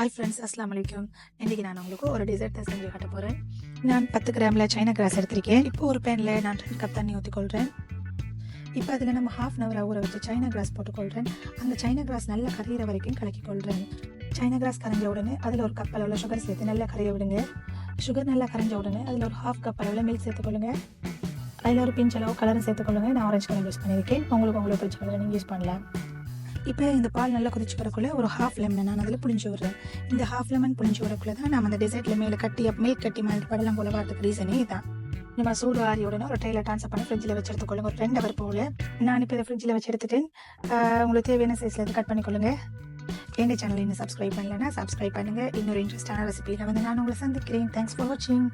Hi friends, அஸ்லாம் வலைக்கம். இன்றைக்கி நான் உங்களுக்கு ஒரு டெசர்ட் தான் செஞ்சு காட்ட போகிறேன். நான் 10 கிராமில் சைனா கிராஸ் எடுத்திருக்கேன். இப்போ ஒரு பேனில் நான் 2 கப் தண்ணி ஊற்றிக்கொள்கிறேன். இப்போ அதில் நம்ம ½ அன் ஹவர் ஊற வச்சு சைனா கிராஸ் போட்டுக்கொள்கிறேன். அந்த சைனா கிராஸ் நல்லா கரையிற வரைக்கும் கலக்கிக்கொள்கிறேன். சைனா கிராஸ் கரைஞ்ச உடனே அதில் ஒரு கப் அளவில் சுகர் சேர்த்து நல்லா கரைய விடுங்க. சுகர் நல்லா கரைஞ்ச உடனே அதில் ஒரு ½ கப் அளவில் மில்க் சேர்த்துக்கொள்ளுங்க. அதில் ஒரு பிஞ்ச் அளவு கலரும் சேர்த்துக்கொள்ளுங்க. நான் ஆரஞ்சு கலர் யூஸ் பண்ணியிருக்கேன். உங்களுக்கு பிடிச்ச கலர் நீங்கள் யூஸ் பண்ணலாம். இப்போ இந்த பால் நல்லா கொதிச்சு வரக்குள்ளே ஒரு ½ லெமன் நான் அதில் புளிஞ்சு விடுறேன். இந்த ½ லெமன் புளிஞ்சு வரக்குள்ளே தான் நம்ம அந்த டெசர்ட்டில் மேலே கட்டி மில்க் கட்டி மாதிரி படலாம் போல வரதுக்கு ரீசனே இதுதான். நம்ம சூடு ஆறி உடனே ஒரு ட்ரெயில ட்ரான்ஸ்ஃபர் பண்ணி ஃப்ரிட்ஜில் வச்சு எடுத்துக்கொள்ளுங்க. ஒரு 2 ஹவர் போல் நான் இப்போ இதை ஃப்ரிட்ஜில் வச்சு எடுத்துட்டேன். உங்களுக்கு தேவையான சைஸில் இது கட் பண்ணிக்கொள்ளுங்க. எங்கள் சேனலை இன்னும் சப்ஸ்கிரைப் பண்ணலைன்னா சப்ஸ்கிரைப் பண்ணுங்கள். இன்னொரு இன்ட்ரெஸ்டான ரெசிபியில் நான் உங்களை சந்திக்கிறேன். தேங்க்ஸ் ஃபார் வாட்சிங்.